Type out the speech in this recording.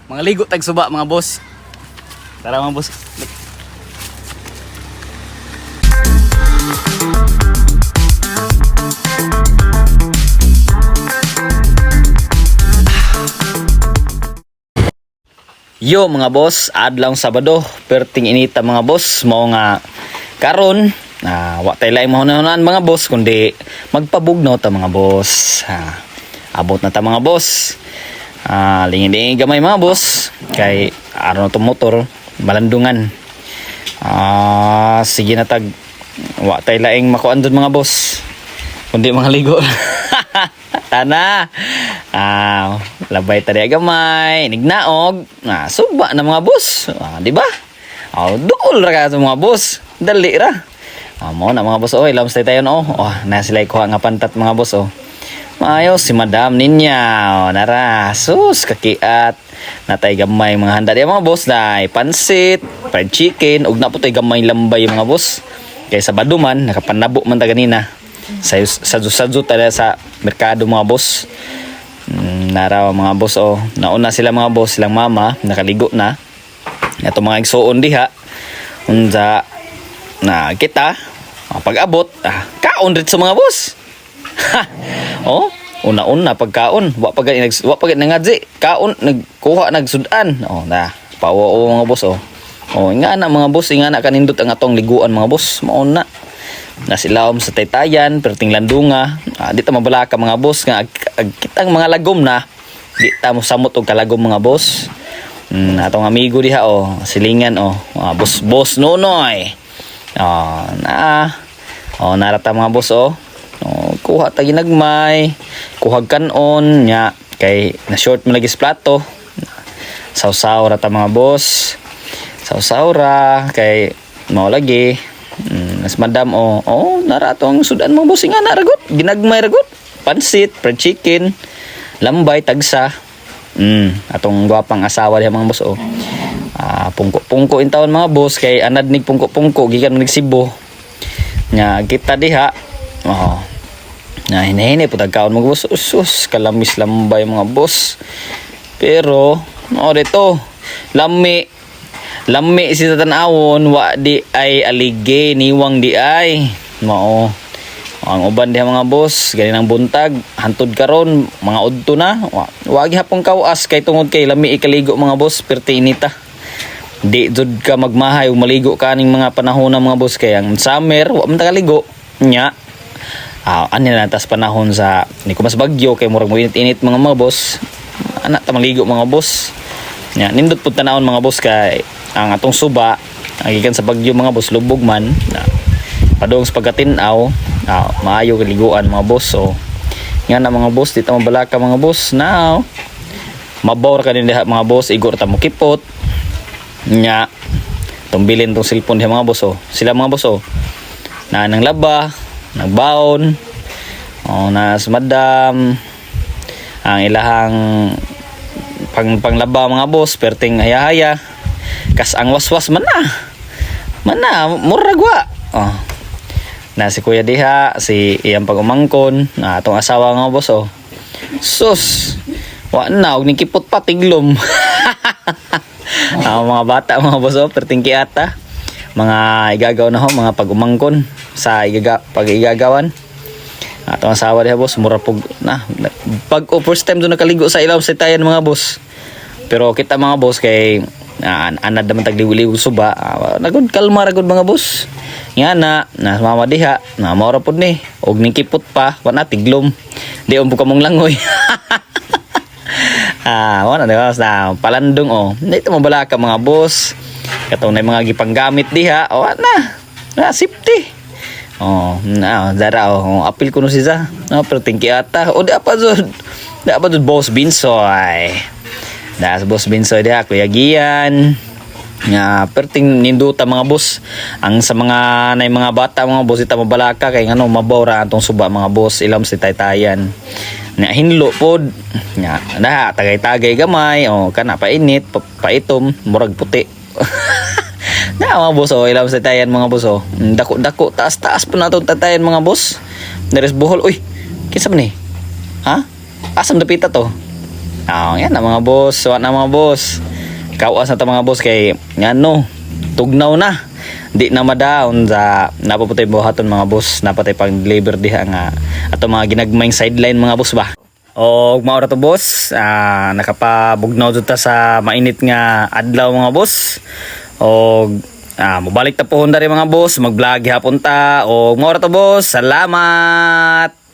Mga ligo tag suba mga boss. Tara mga boss. Yo mga boss, adlaw Sabado, perting inita mga boss, mao nga karon wa tay laing mahunahunan mga boss kundi magpabugnaw ta mga boss. Abot na ta mga boss. Lingin-lingin gamay mga boss kay aron to motor malandungan. Sige na tag wa tay laing makuan dun mga boss kundi mga ligo. Tana. Labay tadi gamay, nignaog. Suba na mga boss. Di ba? Duol ra ka sa mga boss. Dali ra. Mo na mga boss oy, lam stay tayo no. Na sila kuha nga pantat mga boss oh. Maayos si Madam Ninya. Nara, sus kakiat. Natay gamay mga handa diya mga boss dai pansit, fried chicken, ug na putoy gamay lambay mga boss. Kay Sabado man nakapanabo man ta ganina. Sadyo talaga sa merkado mga boss. Naraw mga boss oh. Nauna sila mga boss, silang mama nakaligo na. Ato mga igsuon diha. Unsa na kita pag-abot kaon rit sa mga boss. Una-una pagkaon, wa pagad nangadji, kaon nagkuha nagsudan. Na pawo mga boss oh. Nga na mga boss, nga na kanindot ang atong liguan mga boss. Mao na silawom sa Taytayan, perting landunga. Di ta mabalaka mga boss nga kitang mga lagom na. Di ta mo samot og kalagom mga boss. Atong amigo diha oh, silingan oh. Boss Nonoy. Narata mga boss oh. Kuha ta ginagmay, kuhag kanon nya kay na short mo lagi sa plato. Sausaw ra ta mga boss. Sausaw ra kay mao lagi. Mas madam nara atong sudan mo boss nga naragot, ginagmay ragot. Pansit, fried chicken, lambay tagsa. Atong gwapang asawa diha mga boss oh. Pungko-pungko in taon mga boss kay anad nig pungko-pungko gikan nig Cebu. Nya kita diha. Hinay-hinay po tagkaon mga boss. Usus, kalamis lambay mga boss. Pero, dito, lami si tatanawon, wa di ay alige, niwang di ay. Ang uban diha mga boss, ganinang buntag, hantod karon mga udto na. Wagi hapong kawas, kay tungod kay lami ikaligo mga boss, perti inita. Di jud ka magmahay, maligo ka ning mga panahon ng mga boss, kay ang summer, wa man ta kaligo. Nya, ano na tas panahon sa ni ko mas bagyo kay murag mo init-init mga boss. Ana ta maligo mga boss. Nya nindot pud tanawon mga boss kay ang atong suba gikan sa bagyo mga boss lubog man. Padung sa pagkatin-aw, maayo kaliguan mga boss. So nga na mga boss dito mabalaka mga boss. Now mabaw ra kanin diha mga boss, igor ta mo kipot. Nya tumbilin tong cellphone diha mga boss oh. Sila mga boss oh. Na nang laba nagbaon na sa madam ang ilahang panglaba mga boss perting haya-haya kas ang waswas man na muragwa na si kuya diha si iyang pagumangkon na atong asawa nga boss oh. Sus wa na og nikipot pa tiglom. Mga bata mga boss oh, perting kiata mga igagaw na ho mga pagumangkon sa pag-igagawan. Atong asawa diha boss mura pug na pag first time do nakaligo sa ilaw sa Taytayan mga boss. Pero kita mga boss kay anad naman tagliw-liw suba. Nagud kalma ra gud mga boss. Nga na mama diha na mura pud ni og nikipot pa wala tiglom. Di umpo ka mong langoy. Wala na sa palandong oh. Dito mabalaka mga boss. Katong na mga gipanggamit diha na safety dara apil kuno siya pero tingki ata di apa jud boss Binsoy da sa boss Binsoy diha kuya Gian nga perting ninduta mga boss ang sa mga nay mga bata mga boss ita mabalaka kay ngano mabaw ra atong suba mga boss ilam si Taytayan na hinlo pod nya tagay-tagay gamay kana painit paitom murag puti. Na mga boss ilam sa Taytayan mga boss dako taas po nato Taytayan mga boss. Neres buhol kinsa man ni asam dapita to Yan na mga boss. Wa na mga boss. Kawas na ta mga boss kay ngano, tugnaw na. Di na madaon sa napaputay buhaton mga boss, napatay pang deliver diha nga ato mga ginagmayng sideline mga boss ba. O maura to boss, nakapabugnaw jud ta sa mainit nga adlaw mga boss. O mabalik ta po rin mga boss, mag-vlog hapon ta. O maura to boss, salamat.